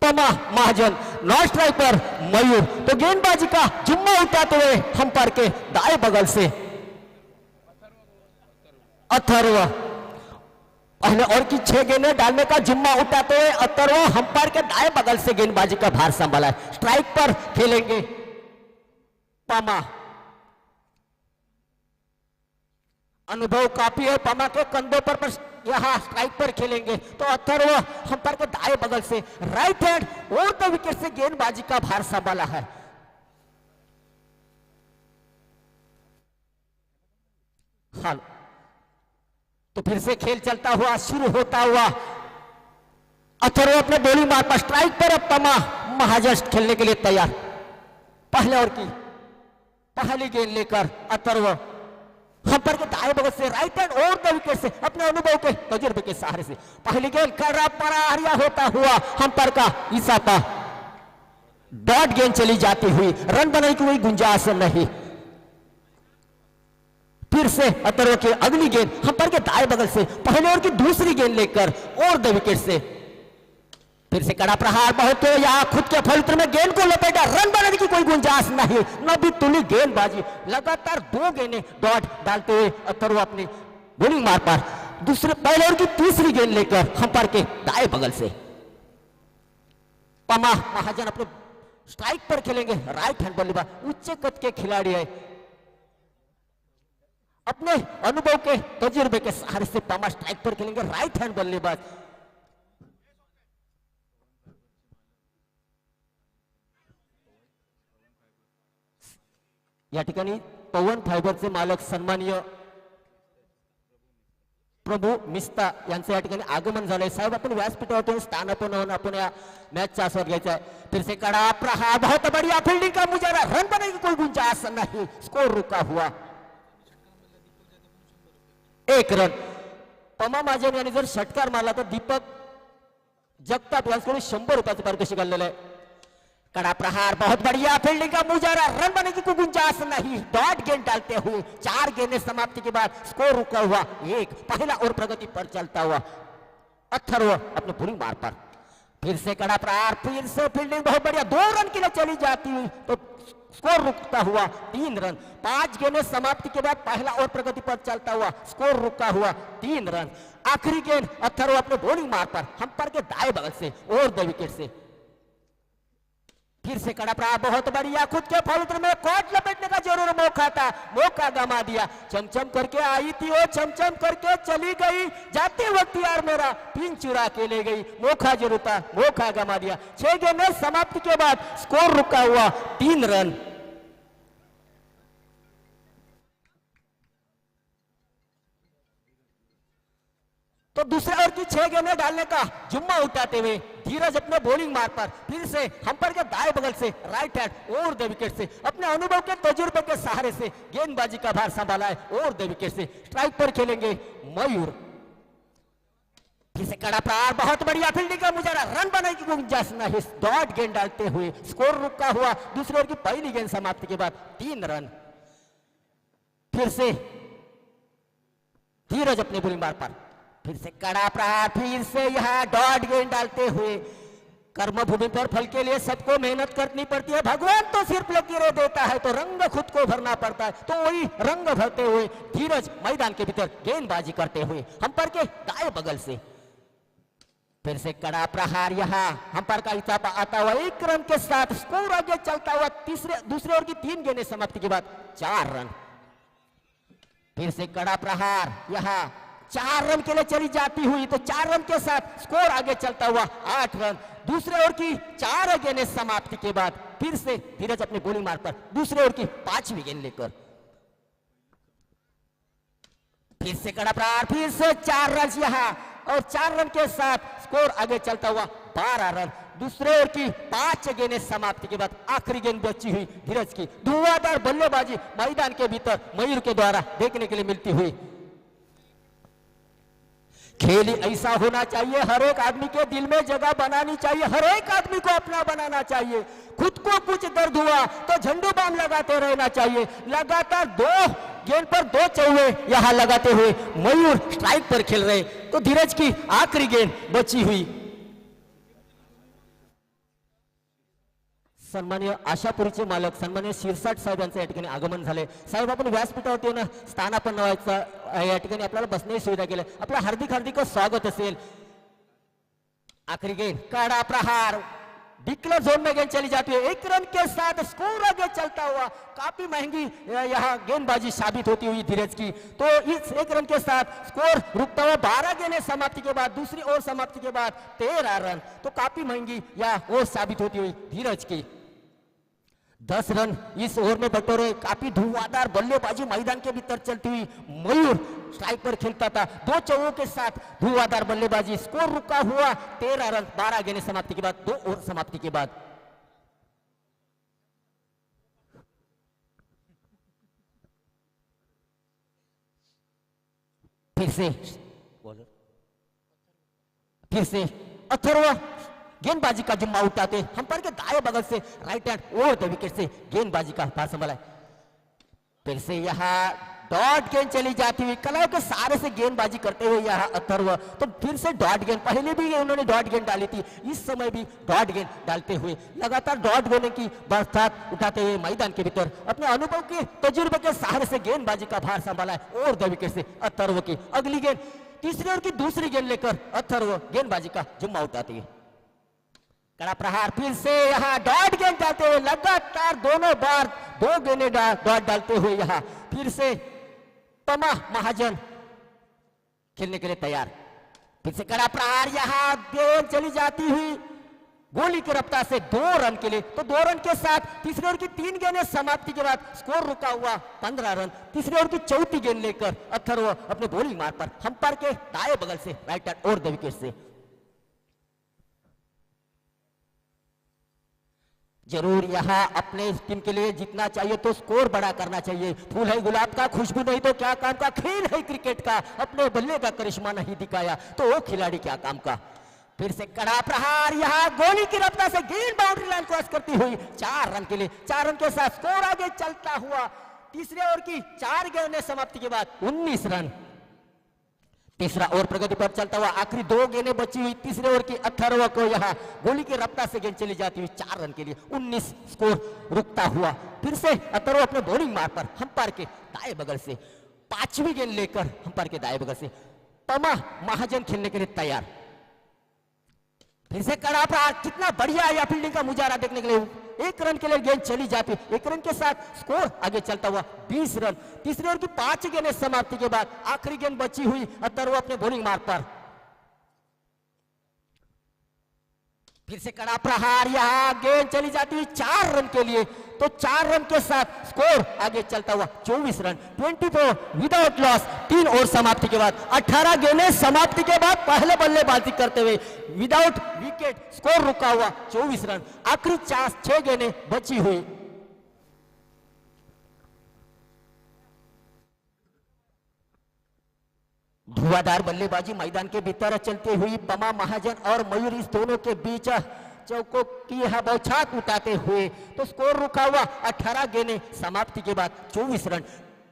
पमा महाजन, non strike पर मयूर। तो गेंदबाजी का जिम्मा उठाते हुए अंपायर के दाएं बगल से अथर्व, पहले और की 6 गेंदें डालने का जिम्मा उठाते हुए अथर्व अंपायर के दाएं बगल से गेंदबाजी का भार संभाला है। स्ट्राइक पर खेलेंगे पमा। अनुभव काफी है पमा के कंधों पर यहां स्ट्राइक पर खेलेंगे तो अथर्व अंपायर के दाएं बगल से राइट हैंड और तो विकेट से गेंदबाजी का भार संभाला है। हाल तो फिर से खेल चलता हुआ शुरू होता हुआ अथर्व अपने बॉलिंग मार पर स्ट्राइक पर, अब पमा महाजन खेलने के लिए तैयार। पहले और की पहली गेंद लेकर अथर्व अंपायर के दाएं बगल से राइट हैंड और द विकेट से अपने अनुभव के तजुर्बे के सहारे से पहली गेंद कर रहा परारिया होता हुआ अंपायर का इशारा, डॉट गेंद चली जाती हुई, रन बनाने की कोई गुंजाइश नहीं। फिर से अथर्व की अगली गेंद अंपायर के दाएं बगल से पहले और की दूसरी गेंद लेकर और द विकेट से फिर से कड़ा प्रहार, बहुत यहां खुद के फलत्र में गेंद को लपेटा, रन बनाने की कोई गुंजाइश नहीं। न भी तुली गेंदबाजी, लगातार 2 गेंदें डॉट डालते हुए अथर्व अपनी बॉलिंग मार पर दूसरे पहले और की तीसरी गेंद लेकर अंपायर के दाएं बगल से पमा महाजन अपने स्ट्राइक पर खेलेंगे। राइट हैंड बल्लेबाज, उच्च कद के खिलाड़ी है, अपने अनुभव के तजुर्बे के सहारे से पमा स्ट्राइक पर खेलेंगे। राइट हैंड बल्लेबाज, या ठिकाणी पवन फायबरचे मालक सन्माननीय प्रभू मिस्ता यांचं या ठिकाणी आगमन झालंय। साहेब आपण व्यासपीठावरून स्थानापन्न होऊन आपण या मैचचा आस्वाद घ्यायचा आहे। फिर से कड़ा प्रहार, बहुत बढ़िया फील्डिंग का मुजाहरा, रन बनाने की कोई गुंजाइश नहीं, स्कोर रुका हुआ 1 रन। पमा महाजन यांनी जर षटकार मारला तर दीपक जगताप यांच्याकडे 100 रुपयाचं पारितोषिक आलेलं आहे। कड़ा प्रहार, बहुत बढ़िया फील्डिंग का मुजाहरा, रन बनाने की कोई गुंजाइश नहीं, डॉट गेंद डालते हुए 4 गेंदें समाप्ति के बाद स्कोर रुका हुआ 1। पहला और प्रगति पर चलता हुआ अथर्व अपने बॉलिंग मार पर फिर से कड़ा प्रहार, फिर से फील्डिंग बहुत बढ़िया, 2 रन के लिए चली जाती हुई तो स्कोर रुकता हुआ 3 रन। 5 गेंदें समाप्ति के बाद पहला और प्रगति पर चलता हुआ स्कोर रुका हुआ 3 रन। आखिरी गेंद अथर्व अपने बॉलिंग मार पर अंपायर के दाएं बगल से और 2 विकेट से फिर से कड़ा प्रहार, बहुत बढ़िया, खुद के फलत्र में कोट लपेटने का जरूर मौका था, मौका गंवा दिया। चमचम करके आई थी वो, चमचम करके चली गई, जाते वक्त यार मेरा पिन चुरा के ले गई, मौका जरूर था, मौका गंवा दिया। 6 गेंदें समाप्ति के बाद स्कोर रुका हुआ 3 रन। तो दूसरे ओवर की 6 गेंदें डालने का जिम्मा उठाते हुए धीरज अपने बॉलिंग मार पर फिर से अंपायर के दाएं बगल से राइट हैंड और 2 विकेट से अपने अनुभव के तजुर्बे के सहारे से गेंदबाजी का भार संभाला है और 2 विकेट से स्ट्राइक पर खेलेंगे मयूर। फिर से कड़ा प्रहार, बहुत बढ़िया फील्डिंग का मुजाहरा, रन बनाने की गुंजाइश नहीं, डॉट गेंद डालते हुए स्कोर रुका हुआ दूसरे ओवर की पहली गेंद समाप्ति के बाद 3 रन। फिर से धीरज अपने बॉलिंग मार पर फिर से कड़ा प्रहार, फिर से यहां डॉट गेंद डालते हुए कर्मभूमि पर फल के लिए सबको मेहनत करनी पड़ती है, भगवान तो सिर्फ लकीरें देता है तो रंग खुद को भरना पड़ता है। तो वही रंग भरते हुए धीरज मैदान के भीतर गेंदबाजी करते हुए अंपायर के दाएं बगल से फिर से कड़ा प्रहार, यहां अंपायर का इशारा आता हुआ 1 रन के साथ स्कोर आगे चलता हुआ दूसरे ओवर की 3 गेंदें समाप्ति के बाद 4 रन। फिर से कड़ा प्रहार, यहां 4 रन के लिए चली जाती हुई तो 4 रन के साथ स्कोर आगे चलता हुआ 8 रन। दूसरे ओवर की 4 गेंदें समाप्ति के बाद फिर से धीरज अपने बॉलिंग मार पर दूसरे ओवर की 5वीं गेंद लेकर फिर से कड़ा प्रहार, फिर से 4 रन यहां और 4 रन के साथ स्कोर आगे चलता हुआ 12 रन। दूसरे ओवर की 5 गेंदें समाप्ति के बाद आखिरी गेंद बची हुई धीरज की धुआंधार बल्लेबाजी मैदान के भीतर मयूर के द्वारा देखने के लिए मिलती हुई। खेल ऐसा होना चाहिए, हर एक आदमी के दिल में जगह बनानी चाहिए, हर एक आदमी को अपना बनाना चाहिए। खुद को कुछ दर्द हुआ तो झंडू बाम लगाते रहना चाहिए। लगातार 2 गेंद पर 2 चौके यहां लगाते हुए मयूर स्ट्राइक पर खेल रहे तो धीरज की आखिरी गेंद बची हुई सन्मान्य आशापुरीचे मालक सन्मान्य शिरसाट साहेब यांचं या ठिकाणी आगमन झाले. साहेब आपण व्यासपीठावरती ना स्थानापन्न व्हायचं या ठिकाणी आपल्याला बसण्याची सुविधा केली. आपलं हार्दिक स्वागत असेल. आखिरी गेंद कड़ा प्रहार डिक्लेयर जोन में गेंद चली जाती है. एक रन के साथ स्कोर आगे चलता हुआ काफी महंगी यहाँ गेंदबाजी साबित होती हुई धीरज की. तो इस एक रन के साथ स्कोर रुकता हुआ 12 गेंदें समाप्ति के बाद दूसरी ओवर समाप्ति के बाद 13 रन. तो काफी महंगी यह ओवर साबित होती हुई धीरज की. 10 रन इस ओवर में बटोरे. काफी धुआंधार बल्लेबाजी मैदान के भीतर चलती हुई. मयूर स्ट्राइक पर खेलता था. 2 चौकों के साथ धुआंधार बल्लेबाजी. स्कोर रुका हुआ 13 रन 12 गेंदें समाप्ति के बाद 2 ओवर समाप्ति के बाद. फिर से अथर्व गेंदबाजी का जिम्मा उठाते. अंपायर के दाएं बगल से right hand over the wicket से गेंदबाजी का भार संभाला. फिर से यहाँ डॉट गेंद चली जाती हुई. कलाओं के सारे से गेंदबाजी करते हुए यहाँ अथर्व. तो फिर से डॉट गेंद. पहले भी उन्होंने डॉट गेंद डाली थी. इस समय भी डॉट गेंद डालते हुए लगातार डॉट गेंद की बरसात उठाते हुए मैदान के भीतर अपने अनुभव के तजुर्बे के सहारे से गेंदबाजी का भार संभाला है ओवर द विकेट से अथर्व की. अगली गेंद तीसरी ओवर की दूसरी गेंद लेकर अथर्व गेंदबाजी का जिम्मा उठाती है. कड़ा प्रहार फिर से यहाँ डॉट गेंद डालते हुए लगातार दोनों बार 2 गेंदें डॉट डालते हुए यहाँ फिर से पमा महाजन खेलने के लिए तैयार. फिर से कड़ा प्रहार. यहाँ गेंद चली जाती हुई गोली की रफ्तार से 2 रन के लिए. तो 2 रन के साथ तीसरे ओवर की 3 गेंदें समाप्ति के बाद स्कोर रुका हुआ 15 रन. तीसरे ओवर की चौथी गेंद लेकर अथर्व अपने बॉलिंग मार्ग पर अंपायर के दाएं बगल से right hand over the wicket से. जरूर यहाँ अपने टीम के लिए जीतना चाहिए तो स्कोर बड़ा करना चाहिए. फूल है गुलाब का खुशबू नहीं तो क्या काम का. खेल है क्रिकेट का. अपने बल्ले का करिश्मा नहीं दिखाया तो वो खिलाड़ी क्या काम का. फिर से कड़ा प्रहार. यहाँ गोली की रफ्तार से गेंद बाउंड्री लाइन क्रॉस करती हुई 4 रन के लिए. 4 रन के साथ स्कोर आगे चलता हुआ. तीसरे ओवर की 4 गेंदें समाप्ति के बाद 19 रन. तीसरा ओवर प्रगति पर चलता हुआ. आखिरी 2 गेंदें बची हुई तीसरे ओवर की. अथर्व को यहाँ गोली की रफ्तार से गेंद चली जाती हुई 4 रन के लिए. 19 स्कोर रुकता हुआ. फिर से अथर्व अपने बॉलिंग मार्ग पर अंपायर के दाएं बगल से 5वीं गेंद लेकर अंपायर के दाएं बगल से पमा महाजन खेलने के लिए तैयार. फिर से कड़ा प्रहार. कितना बढ़िया यह फील्डिंग का मुजाहरा देखने के लिए. 1 रन के लिए गेंद चली जाती. 1 रन के साथ स्कोर आगे चलता हुआ 20 रन. तीसरे ओवर की 5 गेंदें समाप्ति के बाद आखिरी गेंद बची हुई अथर्व अपने बॉलिंग मार्ग पर. फिर से कड़ा प्रहार. यहाँ गेंद चली जाती हुई 4 रन के लिए. तो 4 रन के साथ स्कोर आगे चलता हुआ 24 रन. 24 without loss. 3 ओवर समाप्ति के बाद 18 गेंदें समाप्ति के बाद पहले बल्लेबाजी करते हुए विदाउट विकेट स्कोर रुका हुआ 24 रन. आखिरी 6 गेंदें बची हुई. धुआंधार बल्लेबाजी मैदान के भीतर चलते हुई पमा महाजन और मयूर इस दोनों के बीच चौकों की बौछार उठाते हुए. तो स्कोर रुका हुआ 18 गेंदें समाप्ति के बाद 24 रन.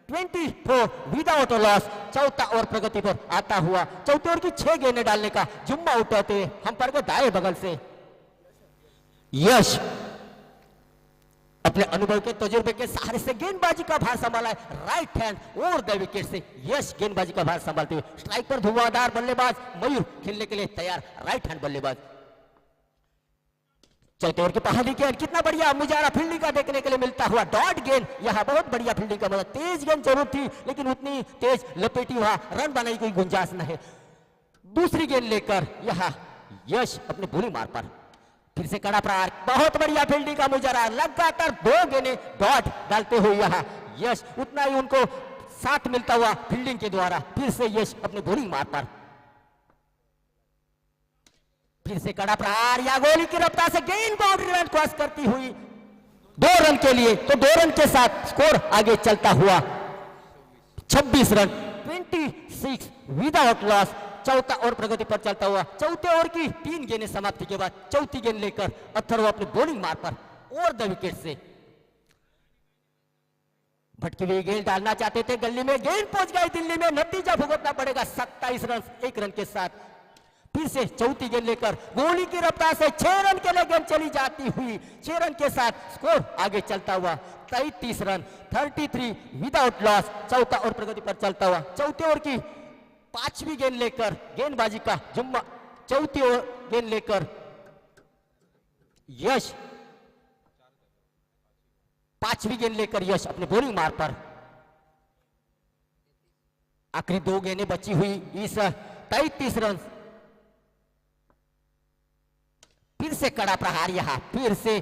24 without loss. चौथा ओवर प्रगति पर आता हुआ. चौथे ओवर की 6 गेंदें डालने का जिम्मा उठाते हुए अंपायर के दाएं बगल से यश अपने अनुभव के तजुर्बे के सहारे से गेंदबाजी का भार संभाला है. Right hand over the wicket से यश गेंदबाजी का भार संभालते हुए. स्ट्राइक पर धुआंधार बल्लेबाज मयूर खेलने के लिए तैयार. राइट हैंड बल्लेबाज. चौथे ओवर की पहली गेंद. कितना बढ़िया मुजाहरा फील्डिंग का देखने के लिए मिलता हुआ. डॉट गेंद. यहाँ बहुत बढ़िया फील्डिंग का मतलब. तेज गेंद जरूर थी लेकिन उतनी तेज लपेटी वहां रन बनाने की कोई गुंजाइश नहीं. दूसरी गेंद लेकर यहाँ यश अपने बॉलिंग मार्ग पर. फिर से कड़ा प्रहार. बहुत बढ़िया फील्डिंग का मुजाहरा. लगातार 2 गेंदें डॉट डालते हुए यहाँ यश उतना ही उनको साथ मिलता हुआ फील्डिंग के द्वारा. फिर से यश अपने बॉलिंग मार्ग पर. फिर से कड़ा प्रहार. या गोली की रफ्तार से गेंद बाउंड्री लाइन क्रॉस करती हुई 2 रन के लिए. तो 2 रन के साथ स्कोर आगे चलता हुआ 26 रन. 26 without loss. चौथा ओवर प्रगति पर चलता हुआ. चौथे ओवर की 3 गेंदें समाप्ति के बाद चौथी गेंद लेकर अथर्व अपने बॉलिंग मार्ग पर ओवर द विकेट से. भटकी हुई गेंद डालना चाहते थे. गली में गेंद पहुंच गई दिल्ली में. नतीजा भुगतना पड़ेगा 27 रन 1 रन के साथ. फिर से चौथी गेंद लेकर गोली की रफ्तार से 6 रन के लिए गेंद चली जाती हुई 6 रन के साथ स्कोर आगे चलता हुआ 33 रन 33 विदाउट लॉस। चौथा और प्रगति पर चलता हुआ चौथे ओवर की 5वीं गेंद लेकर गेंदबाजी का जुम्मा। चौथी ओवर गेंद लेकर यश 5वीं गेंद लेकर यश अपने बॉलिंग मार पर। आखिरी 2 गेंदें बची हुई इस 33 रन। फिर से कड़ा प्रहार, यहां फिर से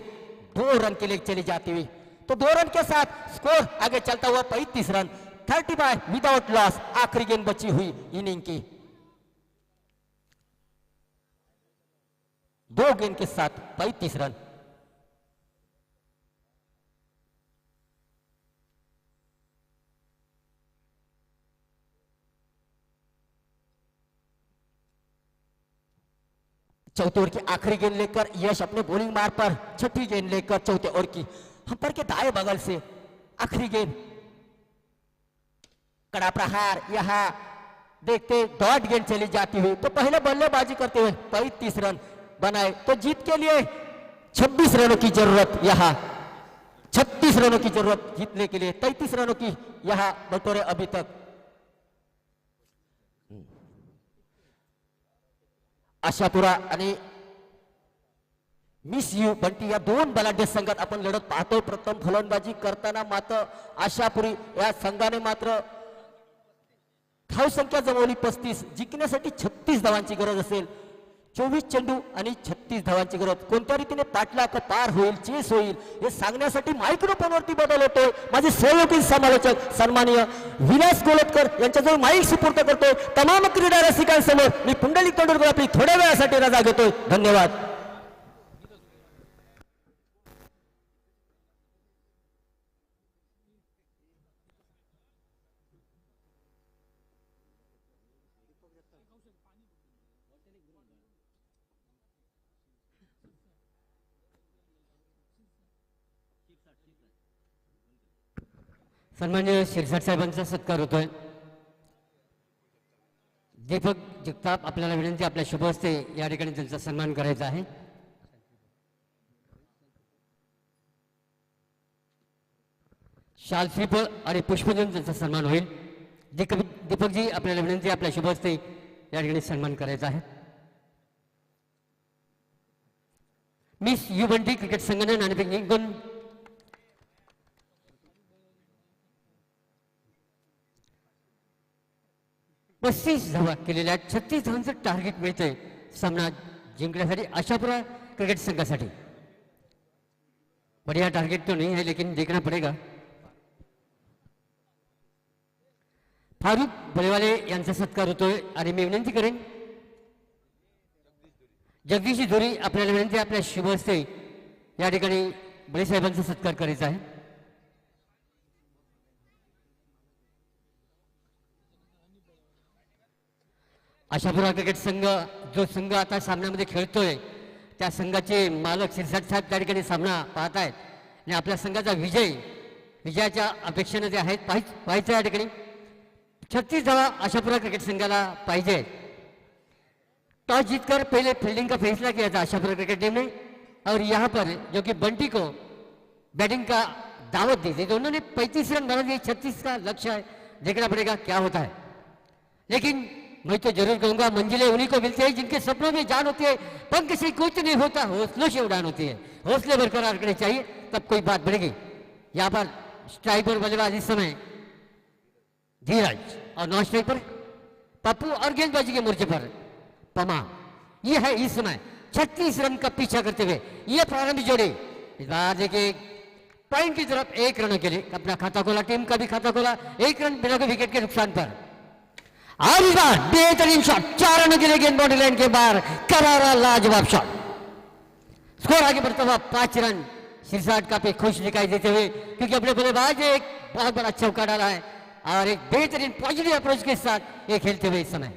2 रन के लिए चली जाती हुई, तो 2 रन के साथ स्कोर आगे चलता हुआ 35 रन 35 विदाउट लॉस। आखिरी गेंद बची हुई इनिंग की 2 गेंद के साथ 35 रन। चौथे ओवर की आखिरी गेंद लेकर यश अपने बॉलिंग मार पर 6वीं गेंद लेकर चौथे ओवर की हम्पर के दाएं बगल से आखिरी गेंद। कड़ा प्रहार, यहां देखते डॉट गेंद चली जाती हुई, तो पहले बल्लेबाजी करते हुए 35 रन बनाए, तो जीत के लिए 26 रनों की जरूरत। यहां 36 रनों की जरूरत जीतने के लिए, 33 रनों की यहां बटोरे अभी तक। आशापुरा आणि मिस यू बंटी या 2 बलाढ्य संघात आपण लढत पाहतो। प्रथम फलंदाजी करताना मात्र आशापुरी या संघाने मात्र धाव संख्या जमवली 35, जिंकण्यासाठी 36 धावांची गरज असेल। 24 चेंडू आणि 36 धावांची गरज। कोणत्या रीतीने पाठलाग पार होईल, चेस होईल हे सांगण्यासाठी मायक्रोफोनवरती बदल होतोय। माझे सहयोगी समालोचक सन्माननीय विलास गोलतकर यांच्याजवळ माईक सुपूर्द करतोय। तमाम क्रीडा रसिकांसमोर मी पुंडलिक तोंडुरकर आपली थोड्या वेळासाठी रजा घेतोय। धन्यवाद। सन्मान्य शिरसाट साहेबांचा सत्कार होतोय। दीपक जगताप आपल्याला विनंती, आपल्या शुभ हस्ते या ठिकाणी त्यांचा सन्मान करायचा आहे। शाल श्रीफळ आणि पुष्पजन त्यांचा सन्मान होईल। दीपकजी आपल्याला विनंती, आपल्या शुभ हस्ते या ठिकाणी सन्मान करायचा आहे। मिस यू बंटी क्रिकेट संघाने नाणेफेक जिंकून 35 धावा केलेल्या 36 धावांचं टार्गेट मिळतंय सामना जिंकण्यासाठी आशापुरा क्रिकेट संघासाठी। बढ़िया टारगेट तो नहीं है लेकिन देखना पड़ेगा। फारूक बलेवाले यांचा सत्कार होतोय आणि मी विनंती करेन जगदीश धोरी आपल्याला विनंती, आपल्या शुभ हस्ते या ठिकाणी बळे साहेबांचा सत्कार करायचा आहे। आशापुरा क्रिकेट संघ जो संघ आता सामन्यामध्ये खेळतोय त्या संघाचे मालक शिरसाट साहेब त्या ठिकाणी सामना पाहत आहेत आणि आपल्या संघाचा विजयाच्या अपेक्षेने ते आहेत पाहायचं या ठिकाणी 36 धावा आशापुरा क्रिकेट संघाला पाहिजे। टॉस जीतकर पहले फील्डिंग का फैसला किया था आशापुरा क्रिकेट टीम ने और यहाँ पर जो कि बंटी को बैटिंग का दावत दी थी। दोनों ने 35 रन बना दिए, 36 का लक्ष्य है, देखना पड़ेगा क्या होता है। लेकिन मैं तो जरूर कहूंगा मंजिलें उन्हीं को मिलती है जिनके सपनों में जान होती है, पंख से कुछ नहीं होता, हौसलों से उड़ान होती है। हौसले बरकरार रखने चाहिए तब कोई बात बढ़ेगी। यहाँ पर स्ट्राइक पर बल्लेबाज इस समय धीरज और नॉन स्ट्राइक पर पप्पू और गेंदबाजी के मोर्चे पर पमा। यह है इस समय 36 रन का पीछा करते हुए यह प्रारंभिक जोड़ी। इस बार देखिए पॉइंट की तरफ 1 रन के लिए अपना खाता खोला, टीम का भी खाता खोला 1 रन बिना कोई विकेट के नुकसान पर। और इस बार बेहतरीन शॉट 4 रनों के लिए गेंद बाउंड्री लाइन के बाहर, करारा लाजवाब शॉट। स्कोर आगे बढ़ता हुआ 5 रन। शिरसाट काफी खुश दिखाई देते हुए क्योंकि अपने बल्लेबाज ने एक बहुत बड़ा चौका डाला है और एक बेहतरीन पॉजिटिव अप्रोच के साथ ये खेलते हुए इस समय।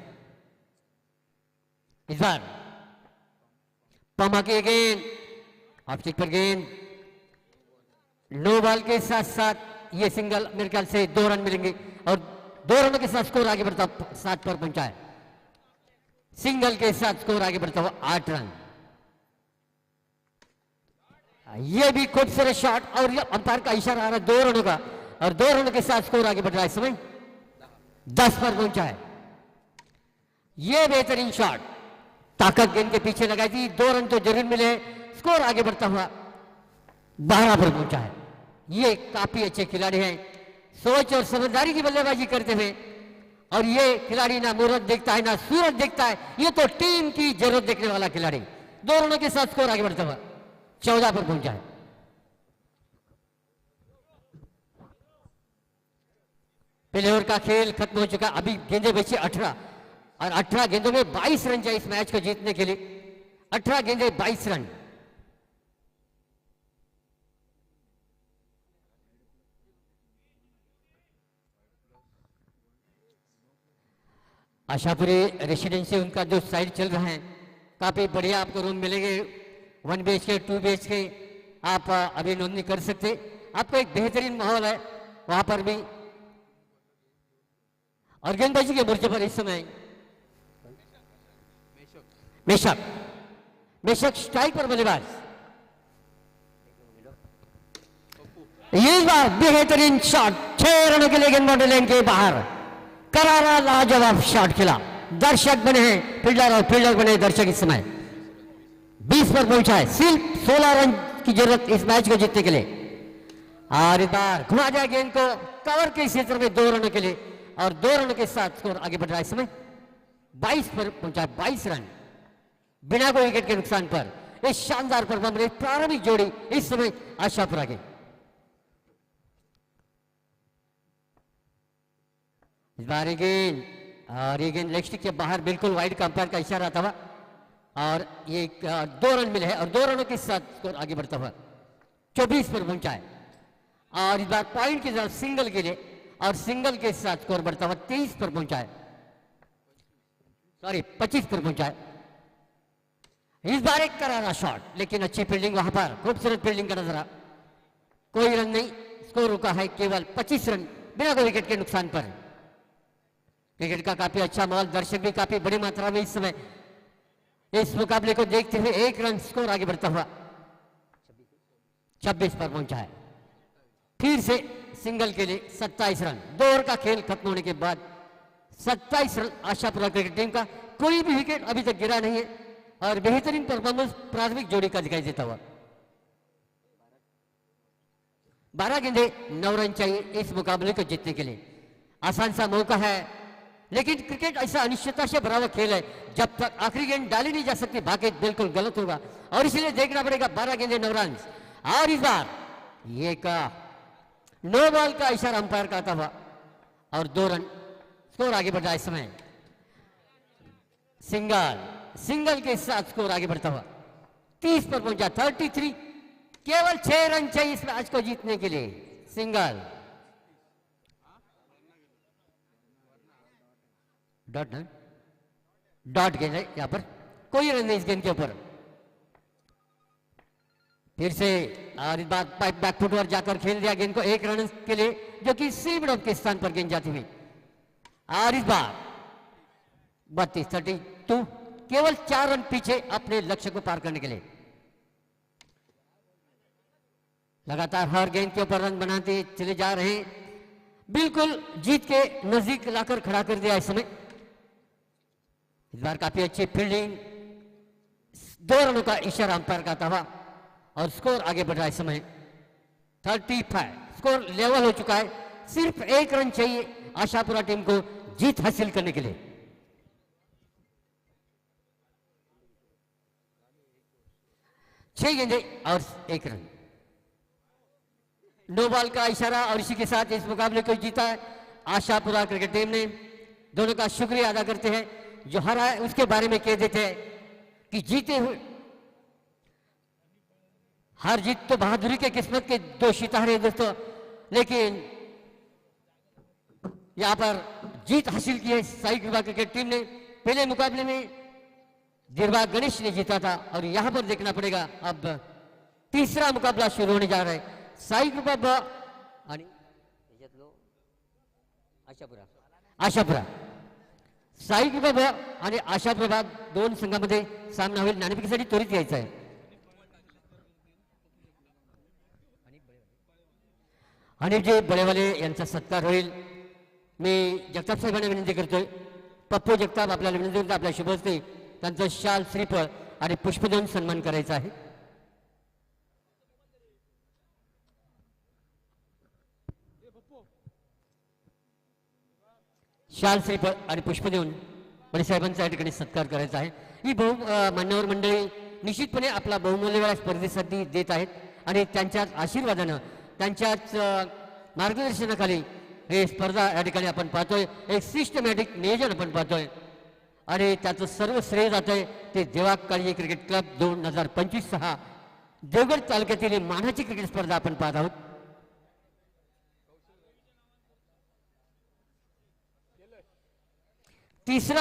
इस बार पमा की गेंद ऑफ पर गेंद, नो बॉल के साथ साथ ये सिंगल मेरे ख्याल से 2 रन मिलेंगे और 2 रनों के साथ स्कोर आगे बढ़ता 7 पर पहुंचा है। सिंगल के साथ स्कोर आगे बढ़ता हुआ 8 रन। ये भी खूबसूरत शॉट और अंपायर का इशारा आ रहा है 2 रनों का, और 2 रनों के साथ स्कोर आगे बढ़ रहा है इस समय 10 पर पहुंचा है। ये बेहतरीन शॉट, ताकत गेंद के पीछे लगाई थी, 2 रन तो जरूर मिले, स्कोर आगे बढ़ता हुआ 12 पर पहुंचा है। ये काफी अच्छे खिलाड़ी हैं, सोच और समझदारी की बल्लेबाजी करते हुए, और ये खिलाड़ी ना मुहूर्त देखता है ना सूरत देखता है, ये तो टीम की जरूरत देखने वाला खिलाड़ी। 2 रनों के साथ स्कोर आगे बढ़ता हुआ 14 पर पहुंचा है। पहले ओवर का खेल खत्म हो चुका, अभी गेंदें बची 18, और 18 गेंदों में 22 रन चाहिए इस मैच को जीतने के लिए। 18 गेंदें 22 रन। आशापुरी रेसिडेंसी उनका जो साइड चल रहा है, काफी बढ़िया आपको रूम मिलेंगे, 1 BHK 2 BHK आप अभी नोंदनी कर सकते। आपको एक बेहतरीन माहौल है वहां पर भी। और गेंदबाजी के मोर्चे पर इस समय मेशक स्ट्राइक पर बल्लेबाज। इस बार बेहतरीन शॉट, 6 रनों के लिए गेंदबाजी लाइन के बाहर, करारा लाजवाब शॉट खेला। दर्शक बने हैं फील्डर और फील्डर बने दर्शक इस समय 20 पर पहुंचा है। सिर्फ 16 रन की जरूरत इस मैच को जीतने के लिए, और इस बार घुमा जाए गेंद को कवर के क्षेत्र में 2 रनों के लिए, और 2 रनों के साथ स्कोर आगे बढ़ रहा है इस समय 22 पर पहुंचा, 22 रन बिना कोई विकेट के नुकसान पर। इस शानदार परफॉर्मेंस प्रारंभिक जोड़ी इस समय आशापुरा के। इस बार ये गेंद, और ये गेंद लेग स्टिक के बाहर बिल्कुल वाइड का अंपायर का इशारा था, और ये 2 रन मिले हैं, और 2 रनों के साथ स्कोर आगे बढ़ता हुआ 24 पर पहुंचा है। और इस बार पॉइंट की तरफ सिंगल के लिए, और सिंगल के साथ स्कोर बढ़ता हुआ 23 पर पहुंचा है, सॉरी 25 पर पहुंचा है। इस बार एक करारा शॉट, लेकिन अच्छी फील्डिंग वहां पर, खूबसूरत फील्डिंग का नजरा, कोई रन नहीं, स्कोर रुका है केवल 25 रन बिना कोई विकेट के नुकसान पर। क्रिकेट का काफी अच्छा माहौल, दर्शक भी काफी बड़ी मात्रा में इस समय इस मुकाबले को देखते हुए 1 रन स्कोर आगे बढ़ता हुआ 26 पर पहुंचा है। फिर से सिंगल के लिए 27 रन, 2 ओवर का खेल खत्म होने के बाद 27 रन आशापुरा क्रिकेट टीम का। कोई भी विकेट अभी तक गिरा नहीं है, और बेहतरीन परफॉर्मेंस प्राथमिक जोड़ी का दिखाई देता हुआ। 12 गेंदे 9 रन चाहिए इस मुकाबले को जीतने के लिए। आसान सा मौका है, लेकिन क्रिकेट ऐसा अनिश्चितता से भरा हुआ खेल है, जब तक आखिरी गेंद डाली नहीं जा सकती भागे बिल्कुल गलत होगा, और इसलिए देखना पड़ेगा। 12 गेंदे 9 रन, और इस बार ये का नो बॉल का इशारा अंपायर का आता हुआ, और 2 रन स्कोर आगे बढ़ रहा है इस समय। सिंगल के साथ स्कोर आगे बढ़ता हुआ 30 पर पहुंचा, 33। केवल 6 रन चाहिए इस मैच को जीतने के लिए। सिंगल डॉट गेंद है यहां पर, कोई रन नहीं इस गेंद के ऊपर। फिर से और इस बार बैक फुट पर जाकर खेल दिया गेंद को 1 रन के लिए, जो कि सीड ऑफ के स्थान पर गेंद जाती हुई। और इस बार 32 केवल 4 रन पीछे अपने लक्ष्य को पार करने के लिए। लगातार हर गेंद के ऊपर रन बनाते चले जा रहे हैं, बिल्कुल जीत के नजदीक लाकर खड़ा कर दिया इस समय। इस बार काफी अच्छी फील्डिंग, 2 रनों का इशारा अंपायर का था, और स्कोर आगे बढ़ रहा है इस समय 35। स्कोर लेवल हो चुका है, सिर्फ 1 रन चाहिए आशापुरा टीम को जीत हासिल करने के लिए। छह गेंदे और 1 रन, नो बॉल का इशारा, और इसी के साथ इस मुकाबले को जीता है आशापुरा क्रिकेट टीम ने। दोनों का शुक्रिया अदा करते हैं, जो हारा है उसके बारे में कह देते हैं कि जीते हुए, हार जीत तो बहादुरी के किस्मत के 2 सितारे दोस्तों, लेकिन यहां पर जीत हासिल की है साई कृपा क्रिकेट टीम ने। पहले मुकाबले में दिरबा गणेश ने जीता था, और यहां पर देखना पड़ेगा अब तीसरा मुकाबला शुरू होने जा रहा है। साई कृपा आशापुरा साई प्रभा आणि आशा प्रभा दोन संघामध्ये सामना होईल. नाणेफेकीसाठी त्वरित यायचं आहे. आणि जे बळेवाले यांचा सत्कार होईल. मी जगताप साहेबांना विनंती करतोय. पप्पू जगताप आपल्याला विनंती करतो आपल्या शुभ हस्ते त्यांचं शाल श्रीफळ आणि पुष्प देऊन सन्मान करायचा आहे. शाल श्रीफळ आणि पुष्प देऊन बडे साहेबांचा या ठिकाणी सत्कार करायचा आहे. ही मान्यवर मंडळी निश्चितपणे आपला बहुमूल्य वेळा स्पर्धेसाठी देत आहेत आणि त्यांच्याच आशीर्वादानं त्यांच्याच मार्गदर्शनाखाली हे स्पर्धा या ठिकाणी आपण पाहतोय. एक सिस्टमॅटिक नियोजन आपण पाहतोय आणि त्याचं सर्व श्रेय जात आहे ते देवा काळजी क्रिकेट क्लब 2025-6 देवगड तालुक्यातील मानाची क्रिकेट स्पर्धा आपण पाहत आहोत. तिसरा